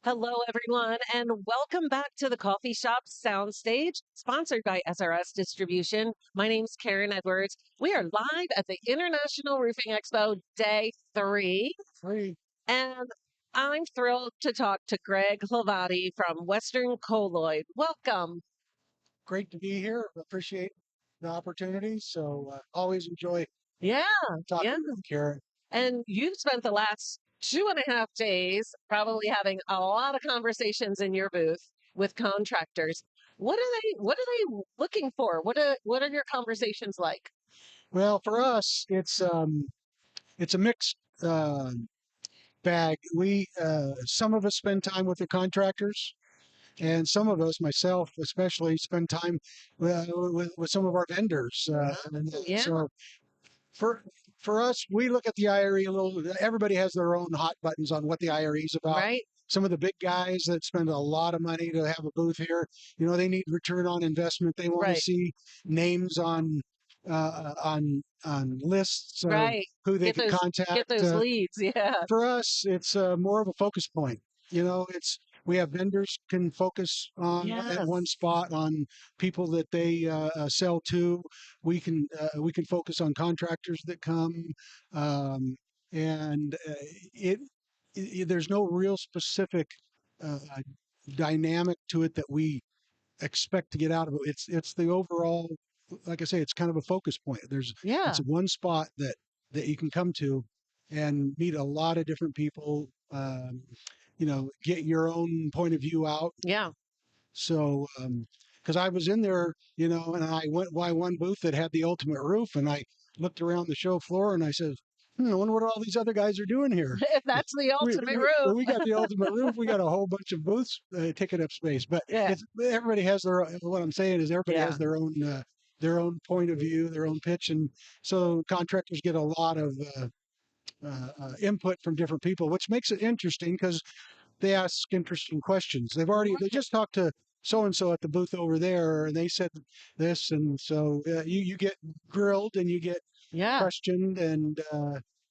Hello, everyone, and welcome back to the Coffee Shop Soundstage, sponsored by SRS Distribution. My name's Karen Edwards. We are live at the International Roofing Expo Day 3, Free. and I'm thrilled to talk to Greg Hlavati from Western Colloid. Welcome. Great to be here. Appreciate the opportunity. So always enjoy Yeah, yeah. talking with Karen. And you've spent the last 2.5 days probably having a lot of conversations in your booth with contractors. What are they looking for? What are your conversations like? Well, for us, it's a mixed bag. We some of us spend time with the contractors, and some of us, myself especially, spend time with some of our vendors. Yeah, So for for us, we look at the IRE a little. Everybody has their own hot buttons on what the IRE is about. right, Some of the big guys that spend a lot of money to have a booth here, they need return on investment. They want to right, see names on lists of right. who they Get can those get contact. those leads. Yeah. For us, it's more of a focus point. It's we have vendors can focus on at one Yes. spot on people that they sell to. We can focus on contractors that come, um, and it, there's no real specific dynamic to it that we expect to get out of it. It's the overall, like I say, it's kind of a focus point. It's Yeah. one spot that you can come to and meet a lot of different people. Get your own point of view out. Yeah. So, because I was in there, and I went by one booth that had the ultimate roof, and I looked around the show floor and I said, I wonder what all these other guys are doing here. That's the we, ultimate we roof. we got the ultimate roof. We got a whole bunch of booths taking up space, but Yeah. it's everybody has what I'm saying is everybody Yeah. has their own point of view, their own pitch, and so contractors get a lot of input from different people, which makes it interesting because they ask interesting questions. They just talked to so and so at the booth over there, and they said this, and so you get grilled and you get Yeah. questioned, and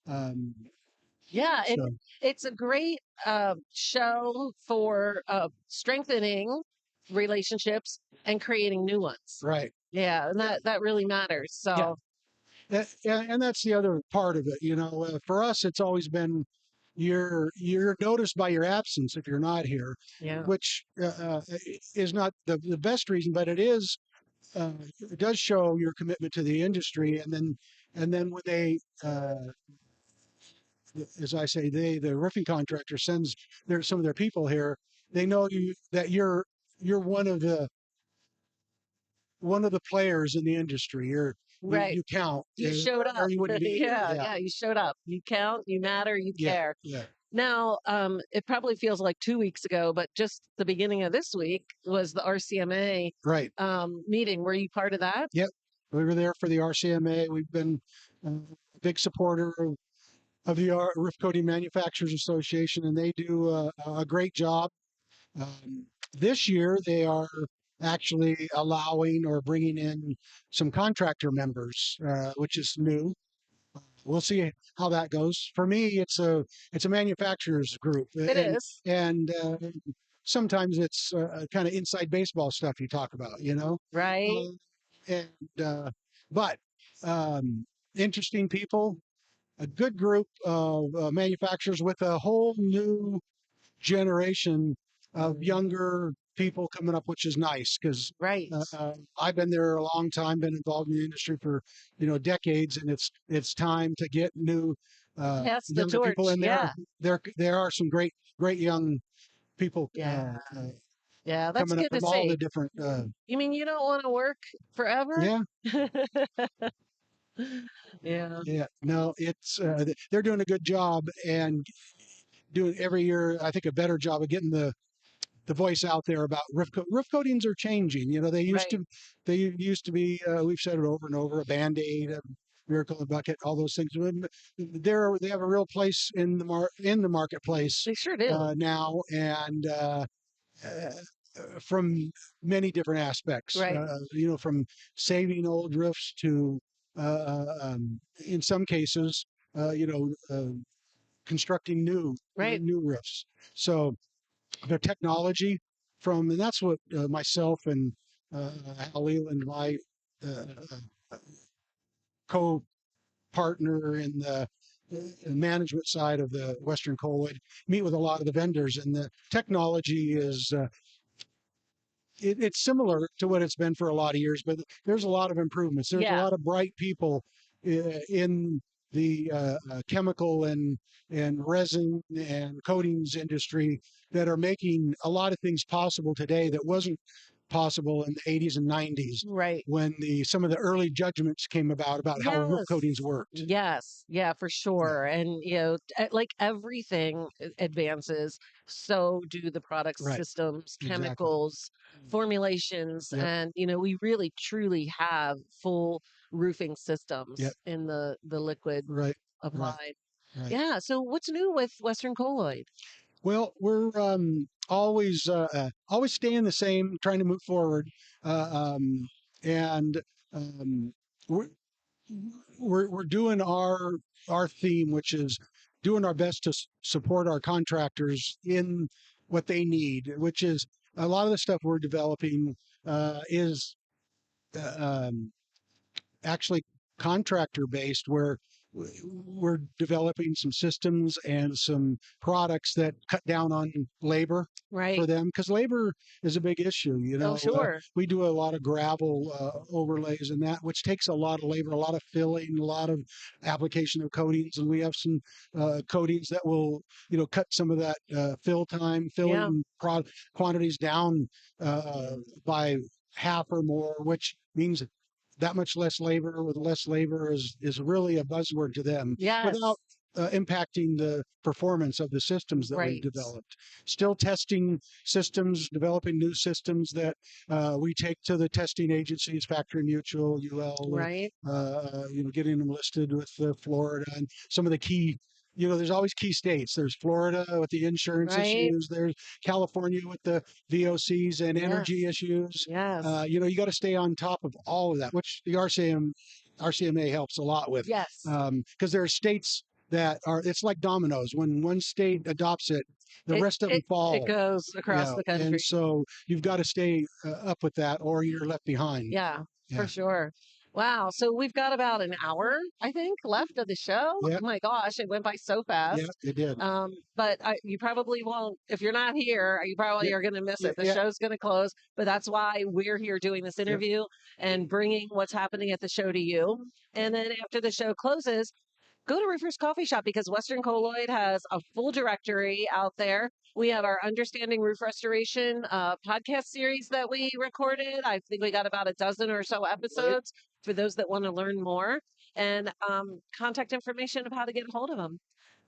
um, Yeah, so it's a great show for strengthening relationships and creating new ones. right. Yeah, and Yeah, that really matters. yeah. So, And that's the other part of it. For us, it's always been you're noticed by your absence if you're not here, yeah, which is not the best reason, but uh, it does show your commitment to the industry. And then when they, as I say, the roofing contractor sends some of their people here, they know that you're one of the players in the industry. right. You count, You showed or up. you wouldn't be here. Yeah, Yeah, yeah, you showed up. You count, you matter, you yeah, care. yeah. Now, it probably feels like 2 weeks ago, but just the beginning of this week was the RCMA Right. meeting. Were you part of that? Yep. We were there for the RCMA. We've been a big supporter of the Roof Coating Manufacturers Association, and they do a great job. This year, they are actually allowing or bringing in some contractor members, which is new. We'll see how that goes. For me, it's a manufacturers group, It is. and sometimes it's kind of inside baseball stuff you talk about, Right. Um, and but interesting people, a good group of manufacturers with a whole new generation of younger people coming up, which is nice because Right. I've been there a long time, been involved in the industry for decades, and it's time to get new Pass the younger people torch. in there. Yeah. There are some great young people Yeah. Yeah. That's coming up good to from all see. the different. You mean you don't want to work forever? Yeah, Yeah. yeah. No, they're doing a good job and doing every year. I think a better job of getting the voice out there about roof coatings are changing. Right. They used to be we've said it over and over, a band-aid, a miracle in a bucket, all those things. They have a real place in the marketplace They sure do. now, and uh, from many different aspects. Right. From saving old roofs to in some cases, constructing Right. new roofs. So the technology from, and that's what myself and Hal Leland, my uh, co-partner in the management side of the Western Colloid, meet with a lot of the vendors, and the technology is it's similar to what it's been for a lot of years, but there's a lot of improvements. There's a Yeah, lot of bright people in the chemical and resin and coatings industry that are making a lot of things possible today that wasn't possible in the 80s and 90s right. when the some of the early judgments came about how roof Yes. coatings worked. Yes. Yeah, for Yeah, sure. And, like everything advances, so do the products, right, systems, exactly. chemicals, formulations. Yep, And, we really truly have full roofing yep, systems in the liquid right, right, applied. right. Yeah. So what's new with Western Colloid? Well, we're always staying the same, trying to move forward, and um, we're, we're doing our theme, which is doing our best to support our contractors in what they need, which is a lot of the stuff we're developing is um, actually contractor based, where we're developing some systems and some products that cut down on labor for Right. them, because labor is a big issue. Oh, sure. We do a lot of gravel overlays and that, which takes a lot of labor, a lot of filling, a lot of application of coatings, and we have some coatings that will cut some of that Yeah. filling quantities down by half or more, which means that much less labor. With less labor is really a buzzword to them without Yes. impacting the performance of the systems that we've Right. developed. Still testing systems, developing new systems that we take to the testing agencies, Factory Mutual, UL, Right. getting them listed with Florida and some of the key. There's always key states. There's Florida with the insurance Right. issues. There's California with the VOCs and energy Yes. issues. Yes. You got to stay on top of all of that, which the RCMA helps a lot with, Yes. because there are states that are, it's like dominoes. When one state adopts it, the It rest of them it it follow. goes across the And country. so you've got to stay up with that, or you're left behind. Yeah, for Yeah, sure. Wow. So we've got about an hour, I think, left of the show. yeah, Oh my gosh, it went by so yeah. fast. It did. But you probably won't, if you're not here, you Yeah, probably are going to miss yeah, it. The yeah, show's going to close, but that's why we're here doing this yeah. interview and bringing what's happening at the show to you. And then after the show closes, go to Roofer's Coffee Shop because Western Colloid has a full directory out there. We have our Understanding Roof Restoration podcast series that we recorded. I think we got about a dozen or so Right. episodes for those that want to learn more and contact information of how to get a hold of them.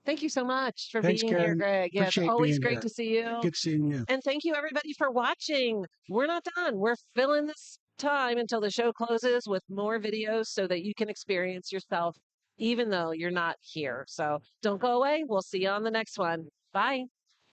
Thank you so much for Thanks, being here, Karen. Greg. Yeah, it's Appreciate always being great here. to see you. Good seeing you. And thank you, everybody, for watching. We're not done. We're filling this time until the show closes with more videos so that you can experience yourself, even though you're not here. So don't go away. We'll see you on the next one. Bye.